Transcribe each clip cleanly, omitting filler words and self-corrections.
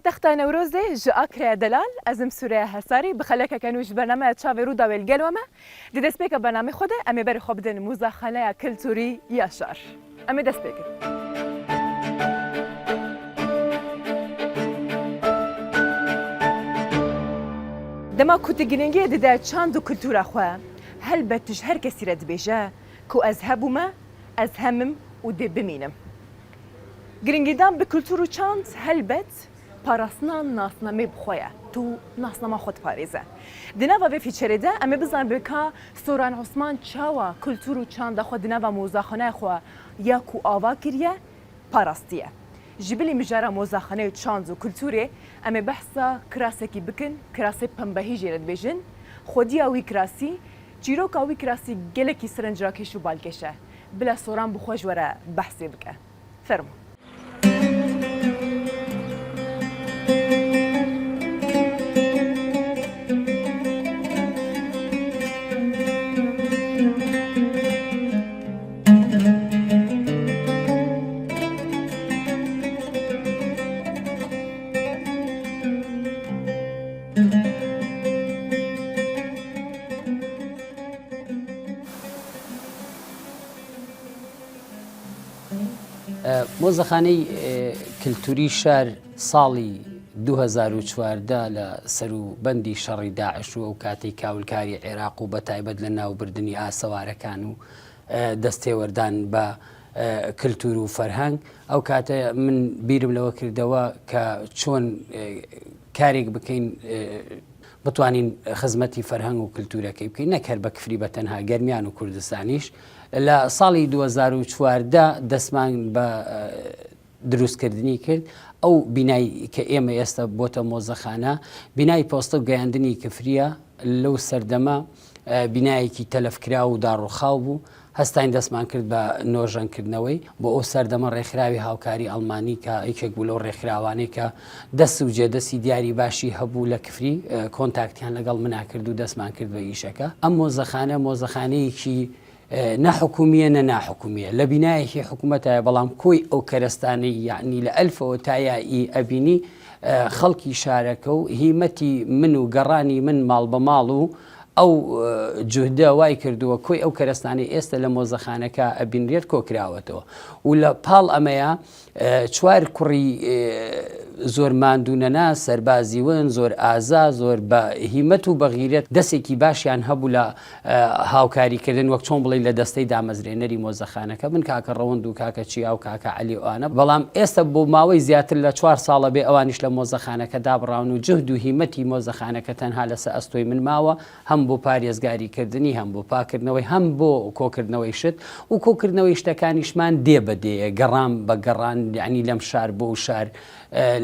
تختا نوروزي جا أكري دلال أزم سوريا هساري بخلك كانوش برنامج تشافي رودا والجلومة دي دسبيك برنامج خده أمي بري خبدن مزاخلة كلتوري ياشار أمي دسبيك دما كنت جنينجي ددا تشاندو كلتورا خوا هل بتج هر كسي رد بيجا كو أذهبوا ما أذهمم ودي بمينم جرينجيدان بكلتورو تشاند هل بت پاراسنا ناسنا می بخواه تو ناسنا ما خود پاریزه دنوا به فیچرده اما بزن بکا سوران عثمان چاوا کلتور و چاند خود دنوا موزاخانه خو یا کو آوا کریه پاراستیه جبلی مجرا موزاخانه چاند و کلتوره اما بحثا کراسه کی بکن کراسه پنبهی جرد بیجن خودی اوی کراسی جیرو کاوی کراسی گله کی سرنجرا کشو بالکشه بلا سوران بخوش وره بحثی بکه فرمو مۆزەخانەی کللتوری شار ساڵی 2014 لە سەروبەندی شەڕی داعش و کاتەی کاولکاری عێراق و بە تایبەت لە ناوبردننی ئاسەوارەکان و دەستێوەردان بە کللتور و فەرهەنگ ئەو کاتە من بیرم لەوە کردەوە کە چۆن کارێک بکەین بتوانین خزمەتی فەرهەنگ و کللتورەکەی بکەین نەکەر بە کفری بە تەنها گەرمیان و کوردستانیش لە ساڵی 2014 دەستمان بە دروستکردنی کرد ئەو بینایی کە ئێمە ئێستا بۆتە مۆزەخانە بینای پۆستە و گەیاندنی کفریە لەو سەردەما بینایەکی تەلەفکرا و داڕوخاو بوو هەستاین دەستمان کرد بە نۆژەنکردنەوەی بۆ ئەو سەردەمە ڕێکخراوی هاوکاری ئەڵمانی کە یەکێک بوو لەو ڕێکخراوانەی کە دەست و جێدەستی دیاری باشی هەبوو لە کفری کۆنتاکتیان لەگەڵ منا کرد و دەستمان کرد بە ئیشەکە ئەم مۆزەخانەیەکی نەحکومیە نەناحکومیە لە بینایەکی حکوومەتە بەڵام کۆی ئەو کەرستانەی یعنی لە ئەلفەوە تا یایی ئەبینی خەڵکی شارەکە و هیمەتی من و گەڕانی من ماڵ بە ماڵ و ئەو جوهدە وای کردووە کۆی ئەو کەرستانی ئێستا لە مۆزەخانەکە ئەبینرێت کۆکراوەتەوە و لە پاڵ ئەمەیە چوار کوڕی زۆر ماندوونەنا سەربازی ون زۆر ئازا زۆر بە هیمەت و بەغیرەت دەستێکی باشیان هەبوو لە هاوکاریکردن وەک چۆن بڵێ لە دەستەی دامەزرێنەری مۆزەخانەکە من کاکە ڕەوەند و کاکە چیا و کاکە عەلیوانە بەڵام ئێستا بۆ ماوەی زیاتر لە 4 ساڵە بێ ئەوانیش لە مۆزەخانەکە دابڕاون و جهد و هیمەتی مۆزەخانەکە تەنها لەسەر ئەستۆی من ماوە هەم بۆ پارێزگاریکردنی هەم بۆ پاکردنەوەی هەم بۆ کۆکردنەوەی شت و کۆکردنەوەی شتەکانیشمان دێ بەدێ گەڕام بە گەڕان یعنی لەم شار بۆ شار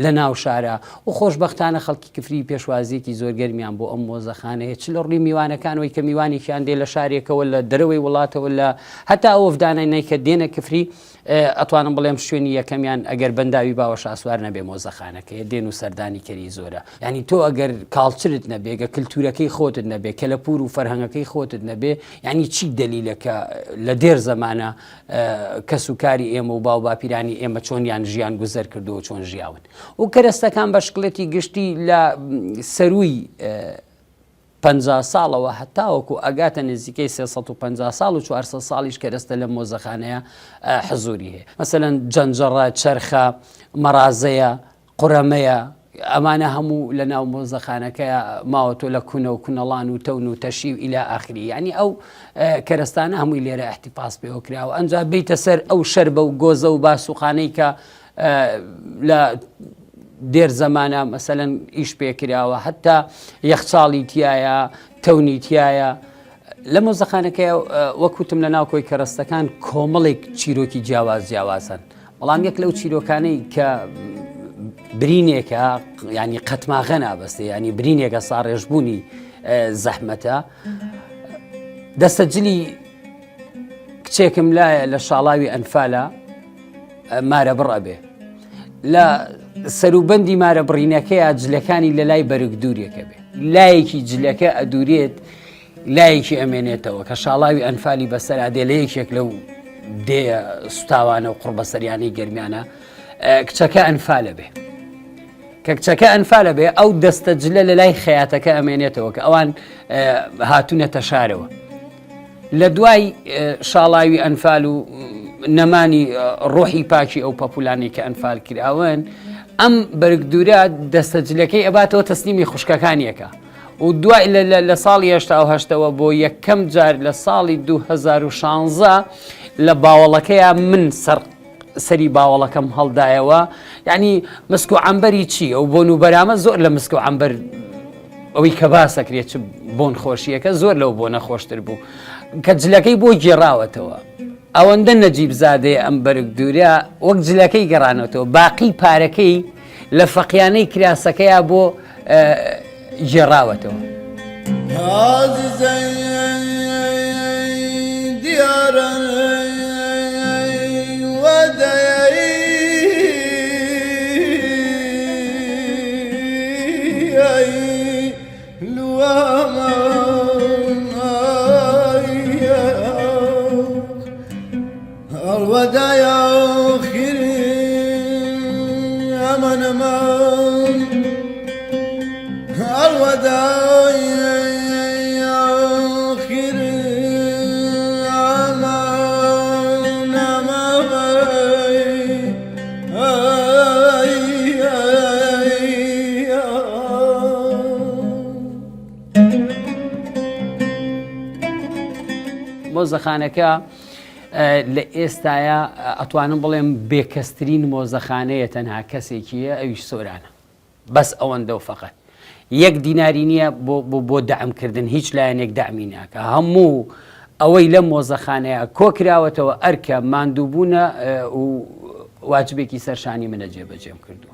لە ناو شارە و خۆشبەختانە خەڵکی کفری پێشوازیەکی زۆر گەرمیان بۆ ئەم مۆزەخانەیە چ لە ڕووی میوانەکانەوەی کە میوانێکیان دێ لە شارێکەوە لە دەرەوەی وڵاتەوە لە هەتا ئەو ئەفدانەی کە دێنە کفری ئەتوانم بڵێم شوێنی یەکەمیان ئەگەر بەنداوی باوەش ئاسوار نەبێ مۆزەخانەکەی دێن و سەردانی کەری زۆرە یعنی تۆ ئەگەر کاڵچرت نەبێگە کللتورەکەی خۆتت نەبێ کەلەپور و فەرهەنگەکەی خۆتت نەبێ یعنی چی دلیلەکە لە دێر زەمانە کەس و کاری ئێمە و باو باپیرانی ئێمە چۆنیان ژیان گوزەر کردو و چۆن ژیاون و کەرەستەکان بە شکڵەتی گشتی لە سەرووی 50 ساڵەوە هەتاوەکو ئەگاتە نزیکەی 350 ساڵ و 400 ساڵیش کەرەستە لە مۆزەخانەیە حزوری هەیە مەسەلەن جەنجەڕە چەرخە مەرازەیە قورەمەیە ئەمانە هەموو لە ناو مۆزەخانەکەیە ماوەتۆ لە کوونە و کوونەڵان و تەون و تەشی و ئیلا ئاخری یعنی ئەو کەرەستانە هەمووی لێرە ئەحتیپاس پێوە کراوە ئەنجا بیتە سەر ئەو شەربە و گۆزە و باسوخانەی کە لە دێر زەمانە مەسەلەن ئیش پێکراوە هەتا یەخچاڵی تایە تەونی تایە لە مۆزەخانەکەی وەکوتم لە ناو کۆی کەرەستەکان کۆمەڵێک چیرۆکی جیاوازن بەڵام یەک لەو چیرۆکانەی کە برینێکە ینی قەتماغە نابەستێ ینی برینێکە ساڕێژبوونی زەحمەتە دەستەجلی کچێکم لایە لە شاڵاوی ئەنفالە مارە بڕ ئەبێ لە سەروبەندی مارە بڕینەکەیە جلەکانی لە لای بەرگدورێکە بێ لایەکی جلەکە ئەدورێت لایەکی ئەمێنێتەوە کە شاڵاوی ئەنفالی بەسەرا دێ لە یەکێک لەو دێ سوتاوانە و قوڕبەسەریانەی گەرمیانە کچەکە ئەنفالە بێ کە کچەکە ئەنفالە بێ ئەو دەستە جلە لە لای خەیاتەکە ئەمێنێتەوە کە ئەوان هاتوونەتە شارەوە لە دوای شاڵاوی ئەنفال و نەمانی ڕۆحی پاکی ئەو پەپولانی کە ئەنفال کراون ئەم بەرگدورە دەستەجلەکەی ئەباتەوە تەسلیمی خوشکەکانیەکە و دوای لە ساڵی هەشتاوە بۆ یەکەم جار لە ساڵی 2016 لە باوەڵەکەیە من سەری باوەڵەکەم هەڵدایەوە یعنی مسک و عەمبەری چی ئەو بۆن و بەرامە زۆر لە مسک و عەمبەر ئەوەی کە باسەکرێت چ بۆن خۆشیەکە زۆر لەو بۆ نەخۆشتر بوو کە جلەکەی بۆ گێڕاوەتەوە ئەوەندە نەجیب زادەیە ئەم بەرگدورە وەک جلەکەی گەڕانەوەتەوە باقی پارەکەی لە فەقیانەی کراسەکەیە بۆ گێڕاوەتەوە الوداع آخر أمان أمان الوداع آخر أمان أمان مۆزەخانەکە لە ئێستاە ئەتوانم بڵێم بێکەسترین مۆزەخانەیە تەنها کەسێکیە ئەویش سۆرانە بەس ئەوەندە و فەقەت یەک دیناری نییە بۆ دەعمکردن هیچ لایەنێک دامی ناکە هەموو ئەوەی لە مۆزەخانەیە کۆکراوەتەوە ئەرکە ماندووبوونە و واجبێکی سەرشانی منە جێبەجێم کردو.